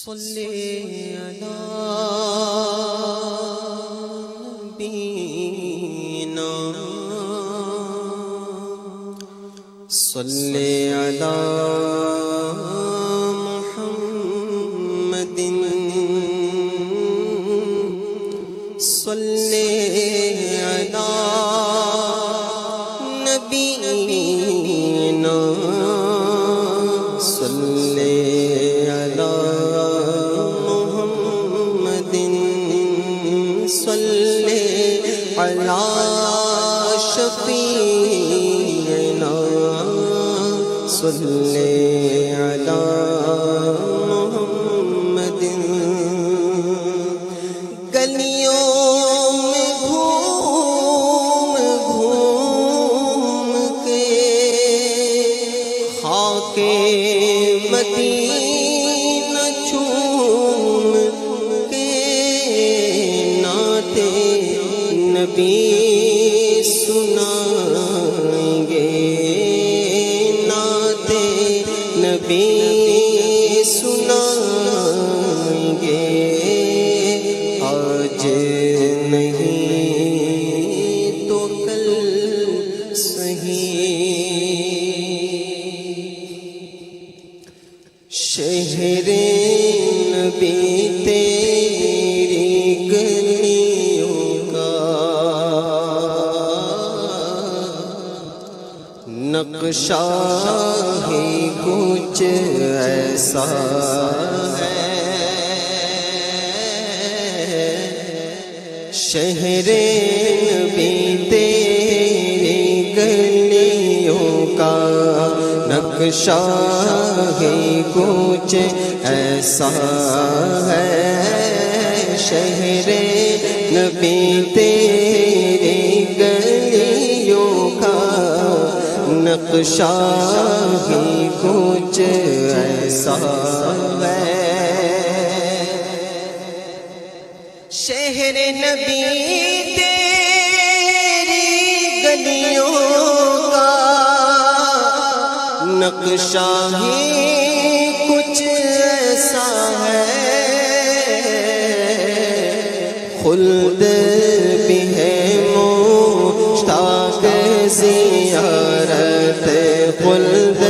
صلی علی نبینا صلی علی محمد صلی علی نبینا صلی علی محمد صلی علی شفیعنا صلی علی محمد گلیوں میں گھوم گھوم کے خاک مدینہ چوم کے نعت نبی سنائیں گے نعت نبی سنائیں گے آج نہیں تو کل صحیح شہر نبی تیری گلیوں کا نقشہ ہی کچھ ایسا ہے شہر نبی تیری گلیوں کا نقشہ ہی کچھ ایسا ہے شہر نبی تیری گلیوں کا نقشہ ہی کچھ ایسا ہے شہر نبی تیری گلیوں کا نقشہ ہی کچھ ایسا ہے خلد بھی ہے مشتاق زیارت خلد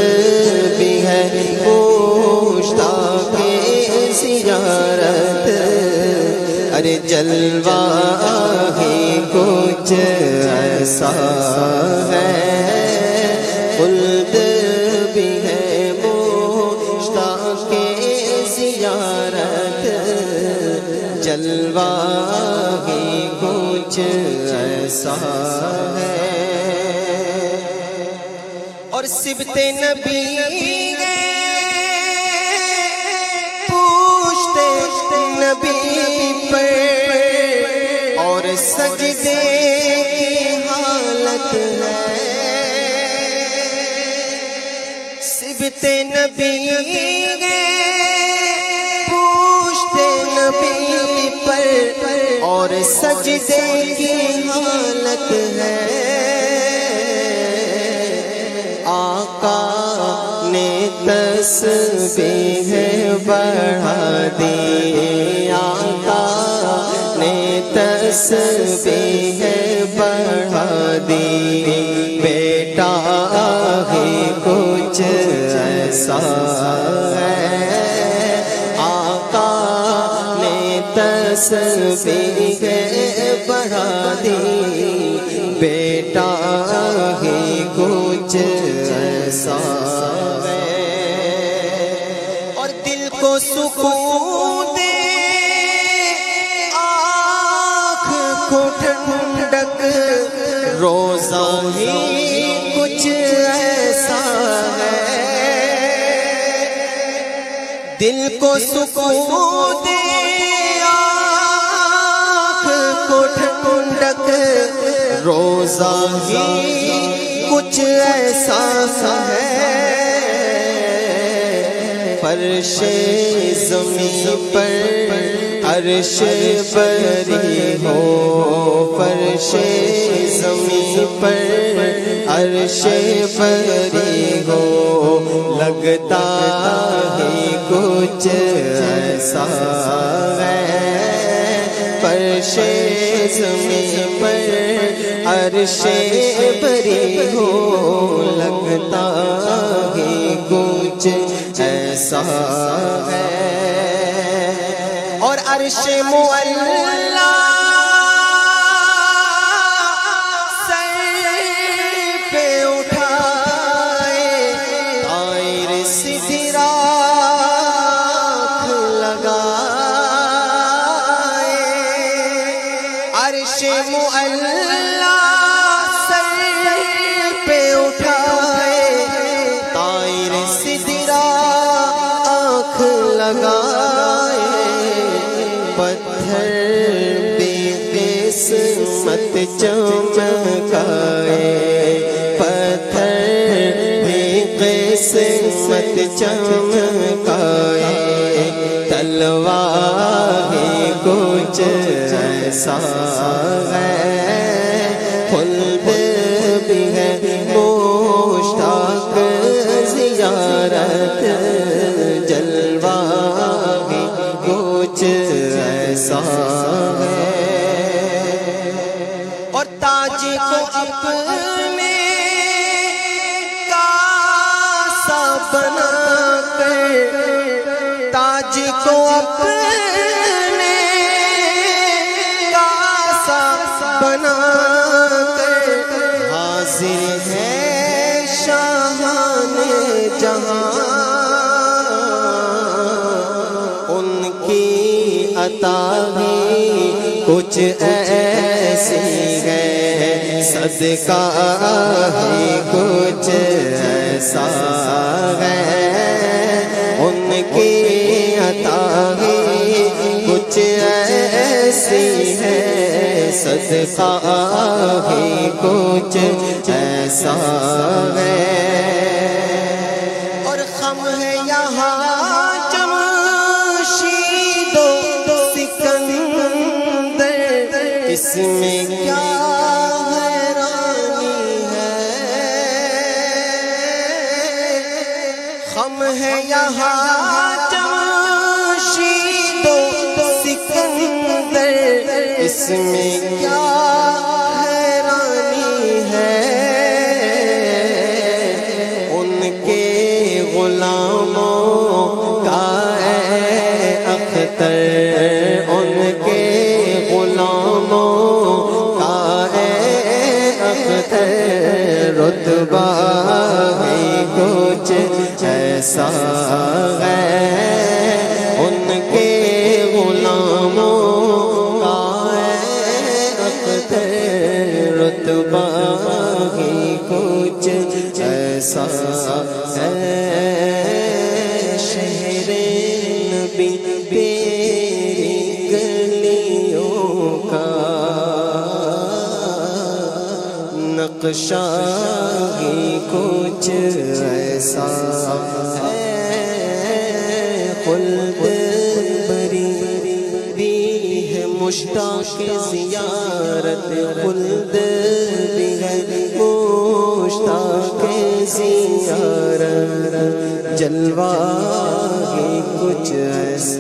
بھی ہے مشتاق زیارت ارے جلوہ ہی کچھ ایسا ہے خلد بھی ہے مشتاق زیارت جلوہ ہی کچھ ایسا ہے اور صبت نبی پوچھتے نبی پر اور سجدے کی حالت ہے صبت نبی پوچھتے نبی پر اور سجدے کی حالت ہے آقا نے تسبیح بڑھا دی آقا نے تسبیح بڑھا دی بیٹا ہی کچھ ایسا ہے آقا نے تسبیح بڑھا دی بیٹا ہی کچھ ایسا ہے اور دل کو سکون دے آنکھ کو ٹھنڈک روزہ ہی کچھ ایسا ہے دل کو سکون دے آنکھ کو ٹھنڈک روزہ ہی کچھ ایسا ہے فرش زمین پر عرش بری ہو فرش زمین پر، عرش بری ہو لگتا ہی کچھ ایسا ہے، فرش زمین پر عرش بری ہو لگتا ہی کچھ ایسا ہے، اور عرش معلا سر پہ اٹھائے، طائر سدھ راکھ لگائے، عرش معلا سر پہ اٹھائے، طائر سدھ راکھ لگائے، پتھر بے قسمت چمکائے، پتھر بے قسمت چمکائے، تلوار کچھ ایسا ہے، خلد بھی ہے مشتاق زیارت، جلوہ بھی کچھ ایسا ہے، اور تاج کو اپنے کاسا بنا کر، تاج کو اپنے کاسا بنا کر، حاضر ہے شاہان جہاں، ان کی عطا بھی کچھ ایسی ہے، صدقہ ہی کچھ ایسا ہے، ان کی عطا بھی کچھ ایسی ہے، صدقہ ہی کچھ ایسا ہے، اور خم ہے یہاں اس میں کیا حیرانی ہے، خم ہے یہاں جمشید و سکندر، اس میں کیا حیرانی ہے، ان کے غلاموں کا اے اختر، ان کے غلاموں رتبہ ہی کچھ ایسا ہے، ان کے غلاموں کا اختر، رتبہ ہی کچھ ایسا ہے، شہر نبی تیری گلیوں کا نقشہ ہی کچھ ایسا ہے، خلد بری ہے مشتاق زیارت، خلد بھی ہے مشتاق زیارت، جلوہ ہی کچھ ایسا